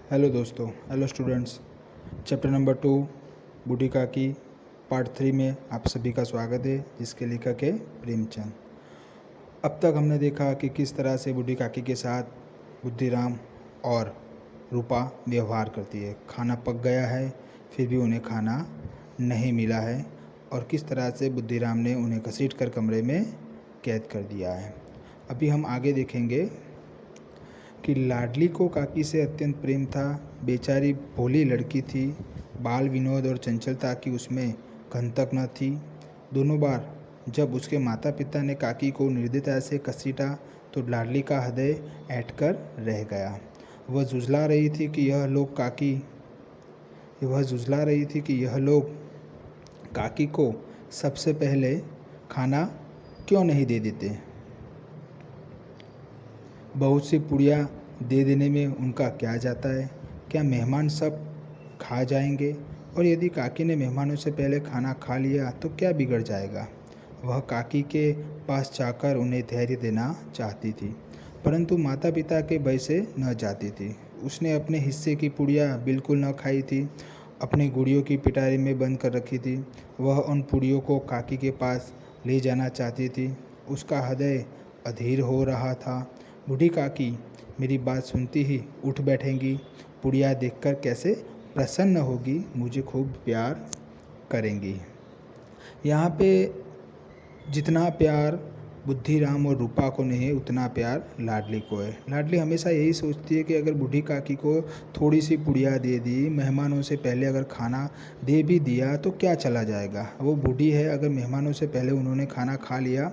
Hello दोस्तों, hello students. Chapter number 2 बूढ़ी काकी part 3 में आप सभी का स्वागत है, जिसके लेखक है प्रेमचंद। अब तक हमने देखा कि किस तरह से बूढ़ी काकी के साथ बुद्धिराम और रूपा व्यवहार करती है। खाना पक गया है, फिर भी उन्हें खाना नहीं मिला है और किस तरह से बुद्धिराम ने उन्हें घसीटकर कमरे में कैद कर दिया है। अभी हम आगे देखेंगे कि लाडली को काकी से अत्यंत प्रेम था। बेचारी भोली लड़की थी, बाल विनोद और चंचलता की उसमें घंतक न थी। दोनों बार जब उसके माता पिता ने काकी को निर्दयता से घसीटा तो लाडली का हृदय ऐंठकर रह गया। वह जुझला रही थी कि यह लोग काकी को सबसे पहले खाना क्यों नहीं दे देते। बहुत सी पुड़िया दे देने में उनका क्या जाता है। क्या मेहमान सब खा जाएंगे? और यदि काकी ने मेहमानों से पहले खाना खा लिया तो क्या बिगड़ जाएगा। वह काकी के पास जाकर उन्हें धैर्य देना चाहती थी, परंतु माता पिता के भय से न जाती थी। उसने अपने हिस्से की पुड़िया बिल्कुल न खाई थी, अपनी गुड़ियों की पिटारी में बंद कर रखी थी। वह उन पुड़ियों को काकी के पास ले जाना चाहती थी। उसका हृदय अधीर हो रहा था। बूढ़ी काकी मेरी बात सुनती ही उठ बैठेंगी, पुड़िया देखकर कैसे प्रसन्न होगी, मुझे खूब प्यार करेंगी। यहाँ पे जितना प्यार बुद्धिराम और रूपा को नहीं है, उतना प्यार लाडली को है। लाडली हमेशा यही सोचती है कि अगर बूढ़ी काकी को थोड़ी सी पुड़िया दे दी, मेहमानों से पहले अगर खाना दे भी दिया तो क्या चला जाएगा। वो बूढ़ी है, अगर मेहमानों से पहले उन्होंने खाना खा लिया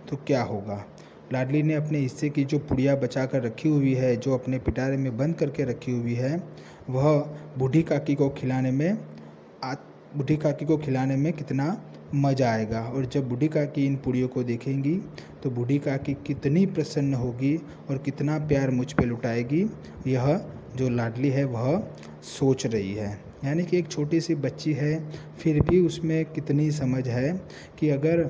तो क्या होगा। लाडली ने अपने हिस्से की जो पुड़िया बचा कर रखी हुई है, जो अपने पिटारे में बंद करके रखी हुई है, वह बूढ़ी काकी को खिलाने में कितना मज़ा आएगा। और जब बूढ़ी काकी इन पुड़ियों को देखेंगी तो बूढ़ी काकी कितनी प्रसन्न होगी और कितना प्यार मुझ पे लुटाएगी, यह जो लाडली है वह सोच रही है। यानी कि एक छोटी सी बच्ची है, फिर भी उसमें कितनी समझ है कि अगर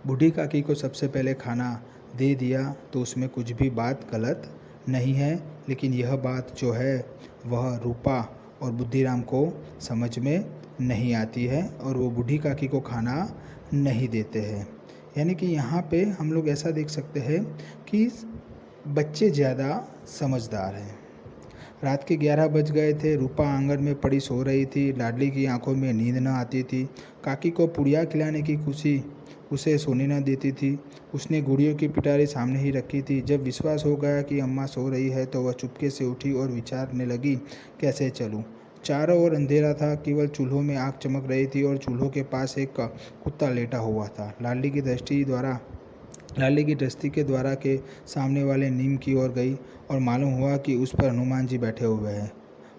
बूढ़ी काकी को सबसे पहले खाना दे दिया तो उसमें कुछ भी बात गलत नहीं है। लेकिन यह बात जो है वह रूपा और बुद्धिराम को समझ में नहीं आती है और वो बूढ़ी काकी को खाना नहीं देते हैं। यानी कि यहाँ पे हम लोग ऐसा देख सकते हैं कि बच्चे ज़्यादा समझदार हैं। रात के 11 बज गए थे। रूपा आंगन में पड़ी सो रही थी। लाडली की आंखों में नींद न आती थी। काकी को पुड़िया खिलाने की खुशी उसे सोने न देती थी। उसने गुड़ियों की पिटारी सामने ही रखी थी। जब विश्वास हो गया कि अम्मा सो रही है तो वह चुपके से उठी और विचारने लगी, कैसे चलूं। चारों ओर अंधेरा था, केवल चूल्हों में आग चमक रही थी और चूल्हों के पास एक कुत्ता लेटा हुआ था। लाडली की दृष्टि के द्वारा के सामने वाले नीम की ओर गई और मालूम हुआ कि उस पर हनुमान जी बैठे हुए हैं।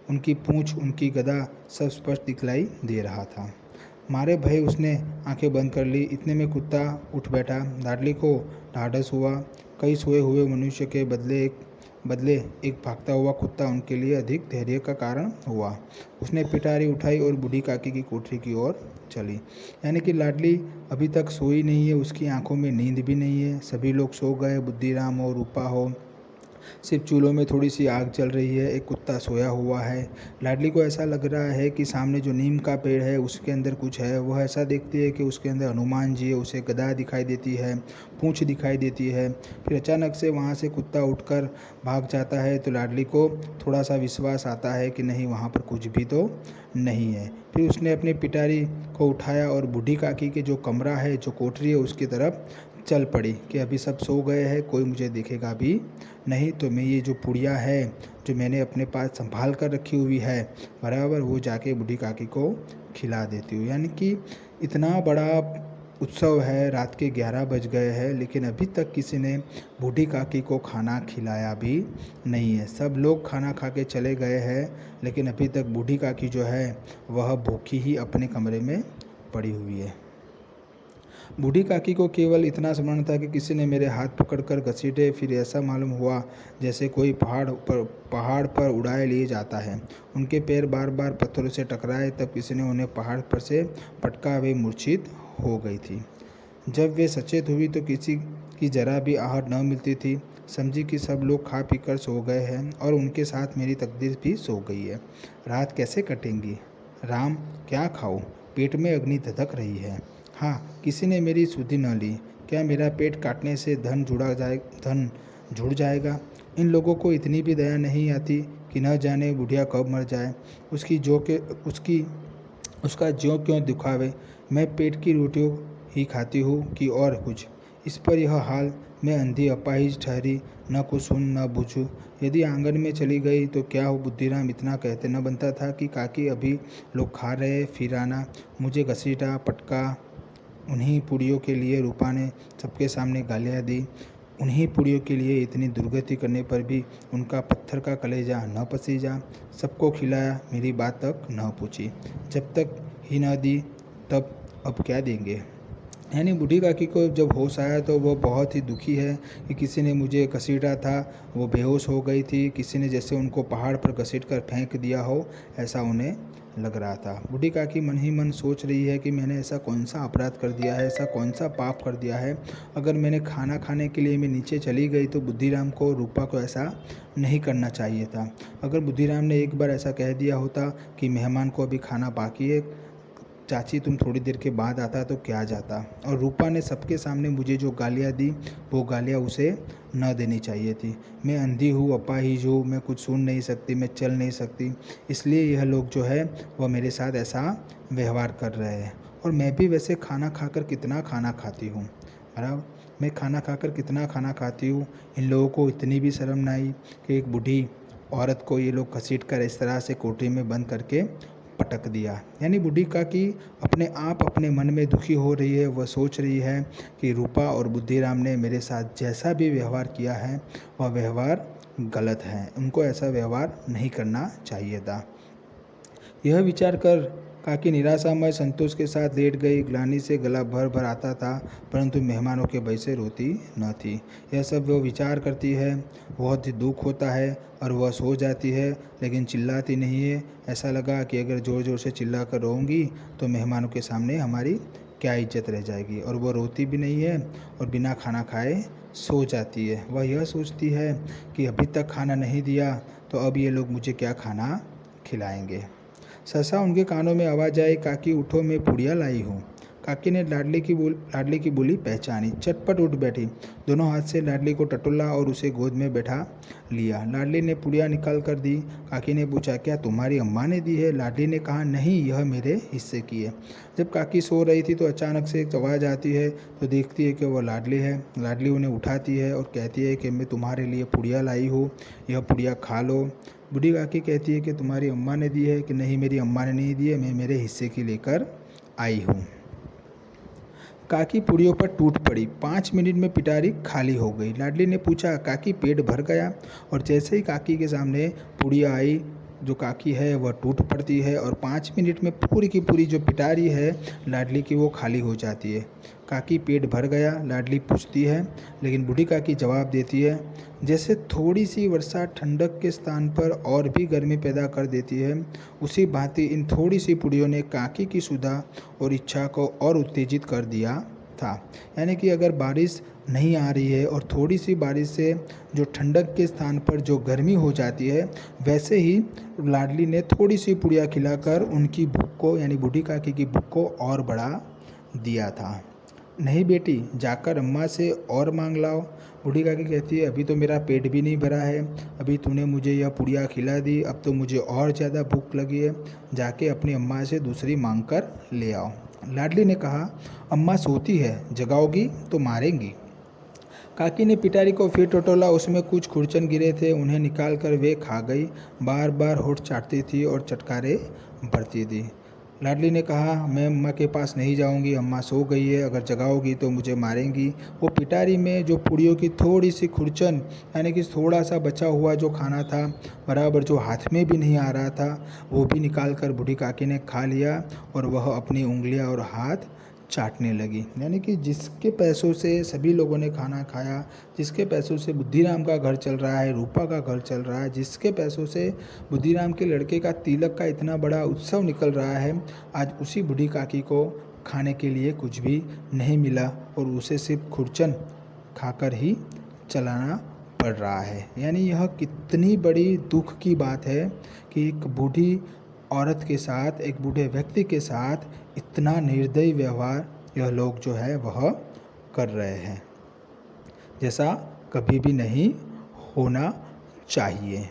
उनकी पूंछ, उनकी गदा सब स्पष्ट दिखलाई दे रहा था। मारे भय उसने आंखें बंद कर ली। इतने में कुत्ता उठ बैठा। लाडली को ढाढ़स हुआ। कई सोए हुए मनुष्य के बदले एक भागता हुआ कुत्ता उनके लिए अधिक धैर्य का कारण हुआ। उसने पिटारी उठाई और बूढ़ी काकी की कोठरी की ओर चली। यानी कि लाडली अभी तक सोई नहीं है, उसकी आंखों में नींद भी नहीं है। सभी लोग सो गए, बुद्धिराम हो, रूपा हो, सिर्फ चूल्हों में थोड़ी सी आग जल रही है, एक कुत्ता सोया हुआ है। लाडली को ऐसा लग रहा है कि सामने जो नीम का पेड़ है उसके अंदर कुछ है। वह ऐसा देखती है कि उसके अंदर हनुमान जी है, उसे गदा दिखाई देती है, पूंछ दिखाई देती है। फिर अचानक से वहाँ से कुत्ता उठकर भाग जाता है तो लाडली को थोड़ा सा विश्वास आता है कि नहीं, वहाँ पर कुछ भी तो नहीं है। फिर उसने अपनी पिटारी को उठाया और बूढ़ी काकी के जो कमरा है, जो कोठरी है, उसकी तरफ चल पड़ी कि अभी सब सो गए हैं, कोई मुझे देखेगा भी नहीं, तो मैं ये जो पुड़िया है जो मैंने अपने पास संभाल कर रखी हुई है, बराबर वो जाके बूढ़ी काकी को खिला देती हूँ। यानी कि इतना बड़ा उत्सव है, रात के 11 बज गए हैं, लेकिन अभी तक किसी ने बूढ़ी काकी को खाना खिलाया भी नहीं है। सब लोग खाना खा के चले गए हैं, लेकिन अभी तक बूढ़ी काकी जो है वह भूखी ही अपने कमरे में पड़ी हुई है। बूढ़ी काकी को केवल इतना स्मरण था कि किसी ने मेरे हाथ पकड़कर घसीटे। फिर ऐसा मालूम हुआ जैसे कोई पहाड़ पर उड़ाए लिए जाता है। उनके पैर बार बार पत्थरों से टकराए, तब किसी ने उन्हें पहाड़ पर से पटका, वे मूर्छित हो गई थी। जब वे सचेत हुई तो कि जरा भी आहट न मिलती थी। समझी कि सब लोग खा पी कर सो गए हैं और उनके साथ मेरी तकदीर भी सो गई है। रात कैसे कटेंगी? राम, क्या खाऊं? पेट में अग्नि धधक रही है। हाँ, किसी ने मेरी सुधि न ली। क्या मेरा पेट काटने से धन जुड़ जाएगा? इन लोगों को इतनी भी दया नहीं आती कि न जाने बुढ़िया कब मर जाए। उसकी उसका ज्यों क्यों दिखावे। मैं पेट की रोटियों ही खाती हूँ कि और कुछ। इस पर यह हाल, मैं अंधी अपाहिज ठहरी, न कुछ सुन न बूझूं। यदि आंगन में चली गई तो क्या हो बुद्धिराम इतना कहते न बनता था कि काकी अभी लोग खा रहे फिर आना। मुझे घसीटा पटका। उन्हीं पुड़ियों के लिए रूपा ने सबके सामने गालियाँ दी। उन्हीं पुड़ियों के लिए इतनी दुर्गति करने पर भी उनका पत्थर का कलेजा न पसीजा। सबको खिलाया, मेरी बात तक न पूछी। जब तक ही न दी तब अब क्या देंगे? यानी बूढ़ी काकी को जब होश आया तो वो बहुत ही दुखी है कि किसी ने मुझे घसीटा था, वो बेहोश हो गई थी, किसी ने जैसे उनको पहाड़ पर घसीट कर फेंक दिया हो, ऐसा उन्हें लग रहा था। बूढ़ी काकी मन ही मन सोच रही है कि मैंने ऐसा कौन सा अपराध कर दिया है, ऐसा कौन सा पाप कर दिया है। अगर मैंने खाना खाने के लिए मैं नीचे चली गई तो बुद्धिराम को, रूपा को ऐसा नहीं करना चाहिए था। अगर बुद्धिराम ने एक बार ऐसा कह दिया होता कि मेहमान को अभी खाना बाकी है, चाची तुम थोड़ी देर के बाद आता तो क्या जाता। और रूपा ने सबके सामने मुझे जो गालियाँ दी वो गालियाँ उसे न देनी चाहिए थी। मैं अंधी हूँ, अपाहिज हूँ, मैं कुछ सुन नहीं सकती, मैं चल नहीं सकती, इसलिए यह लोग जो है वह मेरे साथ ऐसा व्यवहार कर रहे हैं। और मैं भी वैसे खाना खाकर कितना खाना खाती हूँ, बराबर। मैं खाना खाकर कितना खाना खाती हूँ। इन लोगों को इतनी भी शर्म न आई कि एक बूढ़ी औरत को ये लोग घसीट कर इस तरह से कोठरी में बंद करके पटक दिया। यानी बूढ़ी काकी अपने आप अपने मन में दुखी हो रही है। वह सोच रही है कि रूपा और बुद्धिराम ने मेरे साथ जैसा भी व्यवहार किया है वह व्यवहार गलत है, उनको ऐसा व्यवहार नहीं करना चाहिए था। यह विचार कर काकी निराशामय संतोष के साथ लेट गई। ग्लानि से गला भर भर आता था, परंतु मेहमानों के भय से रोती न थी। यह सब वो विचार करती है, बहुत ही दुख होता है और वह सो जाती है, लेकिन चिल्लाती नहीं है। ऐसा लगा कि अगर ज़ोर ज़ोर से चिल्ला कर रोऊंगी तो मेहमानों के सामने हमारी क्या इज्जत रह जाएगी। और वह रोती भी नहीं है और बिना खाना खाए सो जाती है। वह यह सोचती है कि अभी तक खाना नहीं दिया तो अब ये लोग मुझे क्या खाना खिलाएंगे। सहसा उनके कानों में आवाज़ आई, काकी उठो, मैं पुड़िया लाई हूँ। काकी ने लाडली की बोली पहचानी, चटपट उठ बैठी, दोनों हाथ से लाडली को टटोला और उसे गोद में बैठा लिया। लाडली ने पुड़िया निकाल कर दी। काकी ने पूछा, क्या तुम्हारी अम्मा ने दी है? लाडली ने कहा, नहीं, यह मेरे हिस्से की है। जब काकी सो रही थी तो अचानक से एक आवाज़ आती है तो देखती है कि वह लाडली है। लाडली उन्हें उठाती है और कहती है कि मैं तुम्हारे लिए पुड़िया लाई हूँ, यह पुड़िया खा लो। बूढ़ी काकी कहती है कि तुम्हारी अम्मा ने दी है? कि नहीं, मेरी अम्मा ने नहीं दी है, मैं मेरे हिस्से की लेकर आई हूँ। काकी पुड़ियों पर टूट पड़ी। 5 मिनट में पिटारी खाली हो गई। लाडली ने पूछा, काकी पेट भर गया? और जैसे ही काकी के सामने पुड़िया आई, जो काकी है वह टूट पड़ती है और 5 मिनट में पूरी की पूरी जो पिटारी है लाडली की वो खाली हो जाती है। काकी पेट भर गया? लाडली पूछती है, लेकिन बूढ़ी काकी जवाब देती है, जैसे थोड़ी सी वर्षा ठंडक के स्थान पर और भी गर्मी पैदा कर देती है, उसी भांति इन थोड़ी सी पुड़ियों ने काकी की सुधा और इच्छा को और उत्तेजित कर दिया था। यानी कि अगर बारिश नहीं आ रही है और थोड़ी सी बारिश से जो ठंडक के स्थान पर जो गर्मी हो जाती है, वैसे ही लाडली ने थोड़ी सी पुड़िया खिलाकर उनकी भूख को, यानी बूढ़ी काकी की भूख को और बढ़ा दिया था। नहीं बेटी, जाकर अम्मा से और मांग लाओ। बूढ़ी काकी कहती है, अभी तो मेरा पेट भी नहीं भरा है, अभी तूने मुझे यह पुड़िया खिला दी, अब तो मुझे और ज़्यादा भूख लगी है, जाके अपनी अम्मा से दूसरी मांग कर ले आओ। लाडली ने कहा, अम्मा सोती है, जगाओगी तो मारेंगी। काकी ने पिटारी को फिर टटोला, उसमें कुछ खुरचन गिरे थे, उन्हें निकाल कर वे खा गई। बार बार होठ चाटती थी और चटकारे भरती थी। लाडली ने कहा, मैं अम्मा के पास नहीं जाऊंगी, अम्मा सो गई है, अगर जगाओगी तो मुझे मारेंगी। वो पिटारी में जो पुड़ियों की थोड़ी सी खुरचन, यानी कि थोड़ा सा बचा हुआ जो खाना था, बराबर जो हाथ में भी नहीं आ रहा था, वो भी निकाल कर बूढ़ी काकी ने खा लिया और वह अपनी उंगलियां और हाथ चाटने लगी। यानी कि जिसके पैसों से सभी लोगों ने खाना खाया, जिसके पैसों से बुद्धिराम का घर चल रहा है, रूपा का घर चल रहा है, जिसके पैसों से बुद्धिराम के लड़के का तिलक का इतना बड़ा उत्सव निकल रहा है, आज उसी बूढ़ी काकी को खाने के लिए कुछ भी नहीं मिला और उसे सिर्फ खुरचन खाकर ही चलाना पड़ रहा है। यानी यह कितनी बड़ी दुख की बात है कि एक बूढ़ी औरत के साथ, एक बूढ़े व्यक्ति के साथ इतना निर्दयी व्यवहार यह लोग जो है वह कर रहे हैं, जैसा कभी भी नहीं होना चाहिए।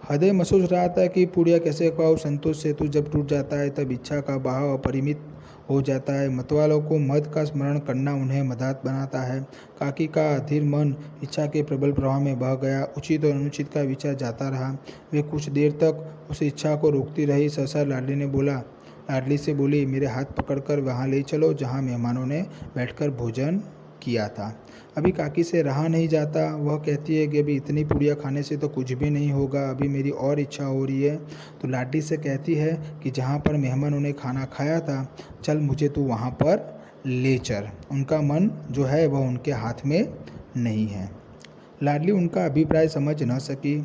हृदय महसूस रहा था कि पुड़िया कैसे खाओ। संतोष सेतु जब टूट जाता है तब इच्छा का बहाव अपरिमित हो जाता है। मतवालों को मद का स्मरण करना उन्हें मदात बनाता है। काकी का अधीर मन इच्छा के प्रबल प्रवाह में बह गया। उचित और अनुचित का विचार जाता रहा। वे कुछ देर तक उस इच्छा को रोकती रही। सहसा लाडली से बोली, मेरे हाथ पकड़कर वहाँ ले चलो जहाँ मेहमानों ने बैठकर भोजन किया था। अभी काकी से रहा नहीं जाता। वह कहती है कि अभी इतनी पुड़िया खाने से तो कुछ भी नहीं होगा, अभी मेरी और इच्छा हो रही है। तो लाडली से कहती है कि जहाँ पर मेहमानों ने खाना खाया था, चल मुझे तू वहाँ पर ले चल। उनका मन जो है वह उनके हाथ में नहीं है। लाडली उनका अभिप्राय समझ न सकी।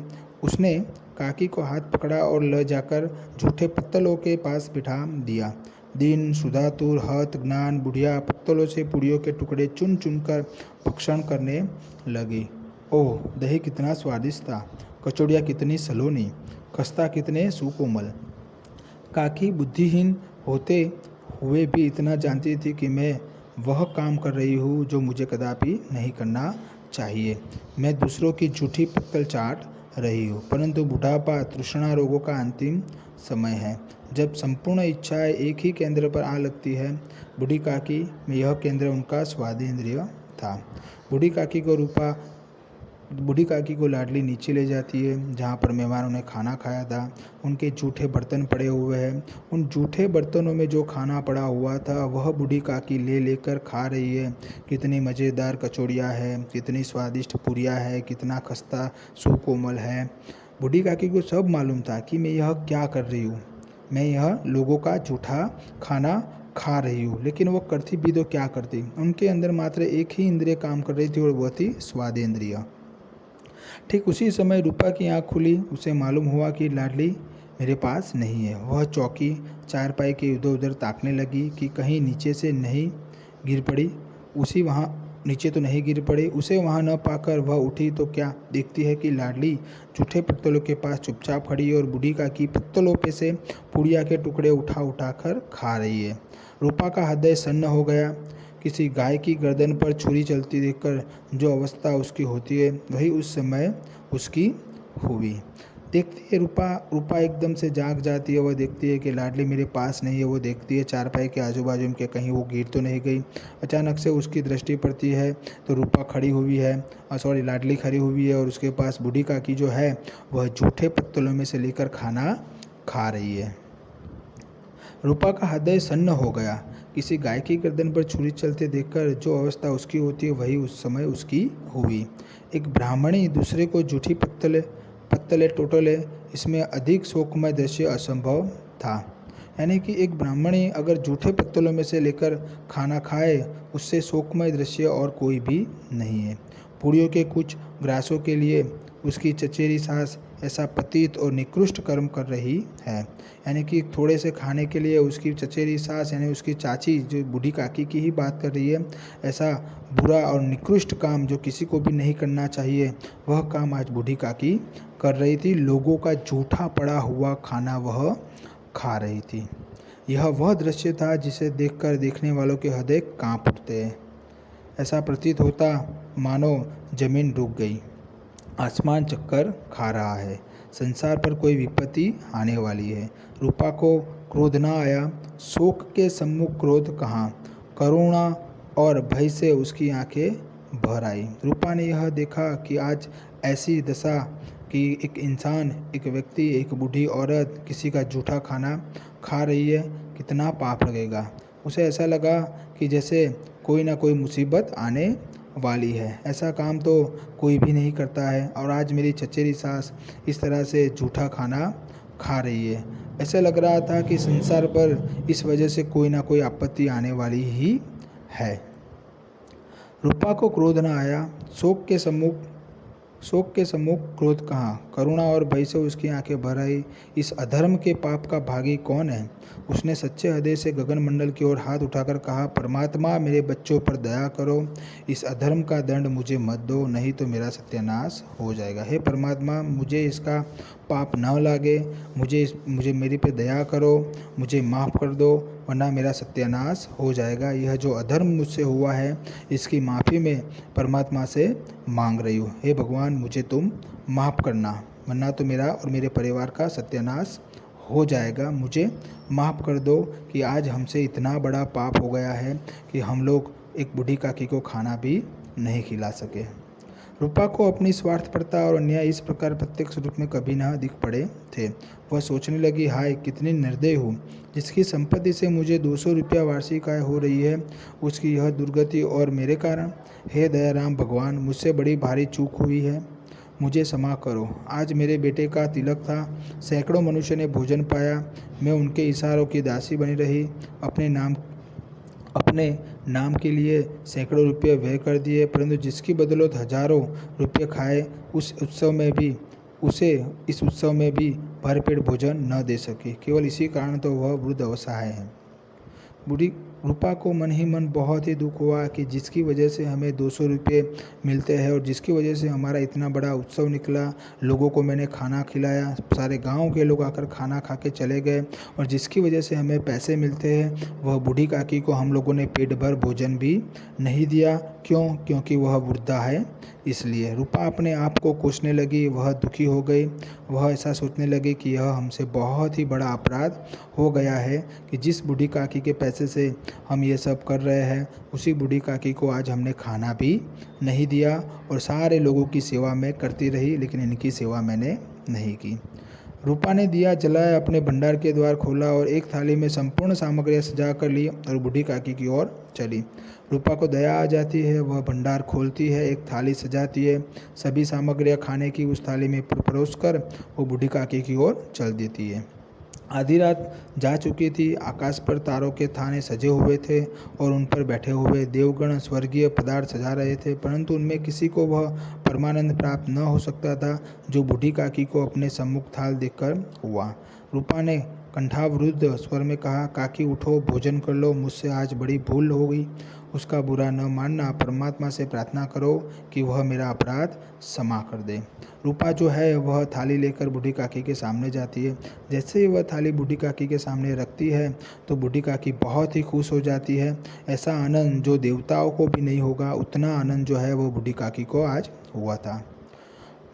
उसने काकी को हाथ पकड़ा और ले जाकर झूठे पत्तलों के पास बिठा दिया। दिन सुधातुर हत ज्ञान बुढ़िया पत्तलों से पुड़ियों के टुकड़े चुन चुनकर भक्षण करने लगी। ओह, दही कितना स्वादिष्ट था, कचौड़ियाँ कितनी सलोनी, खस्ता कितने सुकोमल। काकी बुद्धिहीन होते हुए भी इतना जानती थी कि मैं वह काम कर रही हूँ जो मुझे कदापि नहीं करना चाहिए। मैं दूसरों की झूठी पत्तल चाट रही हूँ। परंतु बुढ़ापा तृष्णा रोगों का अंतिम समय है, जब संपूर्ण इच्छाएं एक ही केंद्र पर आ लगती है। बूढ़ी काकी में यह केंद्र उनका स्वादेंद्रिय था। बूढ़ी काकी को लाडली नीचे ले जाती है जहाँ पर मेहमानों ने खाना खाया था। उनके जूठे बर्तन पड़े हुए हैं। उन जूठे बर्तनों में जो खाना पड़ा हुआ था वह बूढ़ी काकी ले लेकर खा रही है। कितनी मज़ेदार कचौड़ियाँ हैं, कितनी स्वादिष्ट पूरियाँ है, कितना खस्ता सुकोमल है। बूढ़ी काकी को सब मालूम था कि मैं यह क्या कर रही हूँ। मैं यह लोगों का जूठा खाना खा रही हूँ, लेकिन वो करती भी तो क्या करती। उनके अंदर मात्र एक ही इंद्रिय काम कर रही थी और वह थी स्वादेंद्रिय। ठीक उसी समय रूपा की आँख खुली। उसे मालूम हुआ कि लाडली मेरे पास नहीं है। वह चौकी चारपाई के इधर उधर ताकने लगी कि कहीं नीचे से नहीं गिर पड़ी। नीचे तो नहीं गिर पड़ी। उसे वहाँ न पाकर वह उठी तो क्या देखती है कि लाडली जूठे पत्तलों के पास चुपचाप खड़ी है और बूढ़ी काकी पत्तलों पे से पुड़िया के टुकड़े उठा उठा कर खा रही है। रूपा का हृदय सन्न हो गया। किसी गाय की गर्दन पर छुरी चलती देखकर जो अवस्था उसकी होती है वही उस समय उसकी हुई। देखती है रूपा एकदम से जाग जाती है। वह देखती है कि लाडली मेरे पास नहीं है। वो देखती है चारपाई के आजू बाजू में कहीं वो गिर तो नहीं गई। अचानक से उसकी दृष्टि पड़ती है तो रूपा खड़ी हुई है, लाडली खड़ी हुई है और उसके पास बूढ़ी काकी जो है वह जूठे पत्तलों में से लेकर खाना खा रही है। रूपा का हृदय सन्न हो गया। किसी गाय की गर्दन पर छुरी चलते देखकर जो अवस्था उसकी होती है वही उस समय उसकी हुई। एक ब्राह्मणी दूसरे को जूठी पत्तले टोटले, इसमें अधिक शोकमय दृश्य असंभव था। यानी कि एक ब्राह्मणी अगर जूठे पत्तलों में से लेकर खाना खाए, उससे शोकमय दृश्य और कोई भी नहीं है। पुड़ियों के कुछ ग्रासों के लिए उसकी चचेरी सास ऐसा पतित और निकृष्ट कर्म कर रही है। यानी कि थोड़े से खाने के लिए उसकी चचेरी सास यानी उसकी चाची जो बूढ़ी काकी की ही बात कर रही है, ऐसा बुरा और निकृष्ट काम जो किसी को भी नहीं करना चाहिए वह काम आज बूढ़ी काकी कर रही थी। लोगों का जूठा पड़ा हुआ खाना वह खा रही थी। यह वह दृश्य था जिसे देखकर देखने वालों के हृदय कांप उठते हैं। ऐसा प्रतीत होता मानो जमीन रुक गई, आसमान चक्कर खा रहा है, संसार पर कोई विपत्ति आने वाली है। रूपा को क्रोध न आया। शोक के सम्मुख क्रोध कहाँ, करुणा और भय से उसकी आंखें भर आई। रूपा ने यह देखा कि आज ऐसी दशा कि एक इंसान, एक व्यक्ति, एक बूढ़ी औरत किसी का जूठा खाना खा रही है, कितना पाप लगेगा। उसे ऐसा लगा कि जैसे कोई ना कोई मुसीबत आने वाली है। ऐसा काम तो कोई भी नहीं करता है और आज मेरी चचेरी सास इस तरह से जूठा खाना खा रही है। ऐसा लग रहा था कि संसार पर इस वजह से कोई ना कोई आपत्ति आने वाली ही है। रूपा को क्रोध न आया। शोक के सम्मुख शोक के सम्मुख क्रोध कहाँ, करुणा और भय से उसकी आंखें भर आई। इस अधर्म के पाप का भागी कौन है? उसने सच्चे हृदय से गगन मंडल की ओर हाथ उठाकर कहा, परमात्मा मेरे बच्चों पर दया करो, इस अधर्म का दंड मुझे मत दो, नहीं तो मेरा सत्यानाश हो जाएगा। हे परमात्मा, मुझे इसका पाप न लागे, मुझे मेरी पे दया करो, मुझे माफ़ कर दो, वरना मेरा सत्यानाश हो जाएगा। यह जो अधर्म मुझसे हुआ है इसकी माफ़ी मैं परमात्मा से मांग रही हूँ। हे भगवान, मुझे तुम माफ़ करना, वरना तो मेरा और मेरे परिवार का सत्यानाश हो जाएगा। मुझे माफ़ कर दो कि आज हमसे इतना बड़ा पाप हो गया है कि हम लोग एक बूढ़ी काकी को खाना भी नहीं खिला सके। रूपा को अपनी स्वार्थपरता और अन्याय इस प्रकार प्रत्यक्ष रूप में कभी न दिख पड़े थे। वह सोचने लगी, हाय कितनी निर्दयी हूँ, जिसकी संपत्ति से मुझे 200 रुपया वार्षिक आय हो रही है, उसकी यह दुर्गति और मेरे कारण। हे दयाराम भगवान, मुझसे बड़ी भारी चूक हुई है, मुझे क्षमा करो। आज मेरे बेटे का तिलक था, सैकड़ों मनुष्य ने भोजन पाया, मैं उनके इशारों की दासी बनी रही, अपने नाम के लिए सैकड़ों रुपये व्यय कर दिए, परंतु जिसकी बदौलत हजारों रुपये खाए इस उत्सव में भी भरपेट भोजन न दे सकी। केवल इसी कारण तो वह वृद्ध असहाय है। बूढ़ी रूपा को मन ही मन बहुत ही दुख हुआ कि जिसकी वजह से हमें 200 रुपये मिलते हैं और जिसकी वजह से हमारा इतना बड़ा उत्सव निकला, लोगों को मैंने खाना खिलाया, सारे गांव के लोग आकर खाना खा के चले गए, और जिसकी वजह से हमें पैसे मिलते हैं वह बूढ़ी काकी को हम लोगों ने पेट भर भोजन भी नहीं दिया। क्यों? क्योंकि वह वृद्धा है इसलिए। रूपा अपने आप को कोसने लगी, वह दुखी हो गई। वह ऐसा सोचने लगी कि यह हमसे बहुत ही बड़ा अपराध हो गया है कि जिस बूढ़ी काकी के पैसे से हम ये सब कर रहे हैं, उसी बूढ़ी काकी को आज हमने खाना भी नहीं दिया और सारे लोगों की सेवा मैं करती रही, लेकिन इनकी सेवा मैंने नहीं की। रूपा ने दिया जलाया, अपने भंडार के द्वार खोला और एक थाली में संपूर्ण सामग्रियां सजा कर ली और बूढ़ी काकी की ओर चली। रूपा को दया आ जाती है, वह भंडार खोलती है, एक थाली सजाती है, सभी सामग्रियां खाने की उस थाली में परोस कर वो बूढ़ी काकी की ओर चल देती है। आधी रात जा चुकी थी, आकाश पर तारों के थाने सजे हुए थे और उन पर बैठे हुए देवगण स्वर्गीय पदार्थ सजा रहे थे, परंतु उनमें किसी को वह परमानंद प्राप्त न हो सकता था जो बूढ़ी काकी को अपने सम्मुख थाल देखकर हुआ। रूपा ने कंठावरुद्ध स्वर में कहा, काकी उठो, भोजन कर लो, मुझसे आज बड़ी भूल हो गई। उसका बुरा न मानना, परमात्मा से प्रार्थना करो कि वह मेरा अपराध क्षमा कर दे। रूपा जो है वह थाली लेकर बूढ़ी काकी के सामने जाती है। जैसे ही वह थाली बूढ़ी काकी के सामने रखती है तो बूढ़ी काकी बहुत ही खुश हो जाती है। ऐसा आनंद जो देवताओं को भी नहीं होगा, उतना आनंद जो है वो बूढ़ी काकी को आज हुआ था।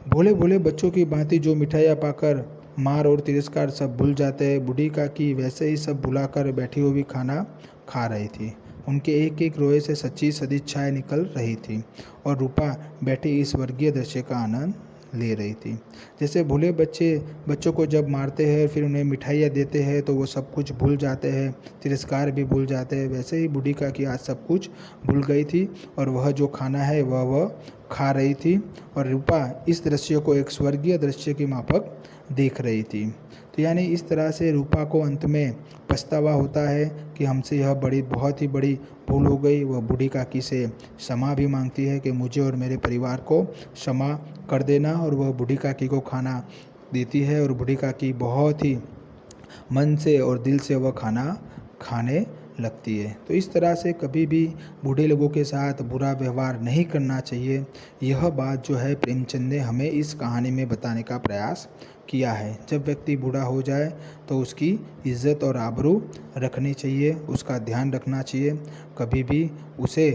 भोले भोले बच्चों की भांति जो मिठाइयाँ पाकर मार और तिरस्कार सब भूल जाते हैं, बूढ़ी काकी वैसे ही सब भुलाकर बैठी हुई खाना खा रही थी। उनके एक एक रोए से सच्ची सदिच्छाएं निकल रही थी और रूपा बैठी इस स्वर्गीय दृश्य का आनंद ले रही थी। जैसे भूले बच्चों को जब मारते हैं फिर उन्हें मिठाइयाँ देते हैं तो वो सब कुछ भूल जाते हैं, तिरस्कार भी भूल जाते हैं, वैसे ही बूढ़ी काकी आज सब कुछ भूल गई थी और वह जो खाना है वह खा रही थी और रूपा इस दृश्य को एक स्वर्गीय दृश्य की माफक देख रही थी। तो यानी इस तरह से रूपा को अंत में पछतावा होता है कि हमसे यह बहुत ही बड़ी भूल हो गई। वह बूढ़ी काकी से क्षमा भी मांगती है कि मुझे और मेरे परिवार को क्षमा कर देना, और वह बूढ़ी काकी को खाना देती है और बूढ़ी काकी बहुत ही मन से और दिल से वह खाना खाने लगती है। तो इस तरह से कभी भी बूढ़े लोगों के साथ बुरा व्यवहार नहीं करना चाहिए। यह बात जो है प्रेमचंद ने हमें इस कहानी में बताने का प्रयास किया है। जब व्यक्ति बूढ़ा हो जाए तो उसकी इज्जत और आबरू रखनी चाहिए, उसका ध्यान रखना चाहिए, कभी भी उसे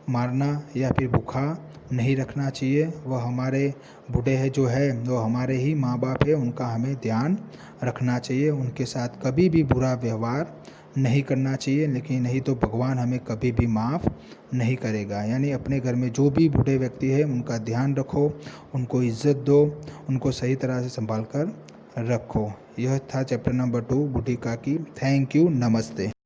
मारना या फिर भूखा नहीं रखना चाहिए। वह हमारे बूढ़े हैं जो है वो हमारे ही माँ बाप है, उनका हमें ध्यान रखना चाहिए, उनके साथ कभी भी बुरा व्यवहार नहीं करना चाहिए, लेकिन नहीं तो भगवान हमें कभी भी माफ़ नहीं करेगा। यानी अपने घर में जो भी बूढ़े व्यक्ति है उनका ध्यान रखो, उनको इज्जत दो, उनको सही तरह से संभाल कर रखो। यह था चैप्टर नंबर 2 बूढ़ी काकी। थैंक यू, नमस्ते।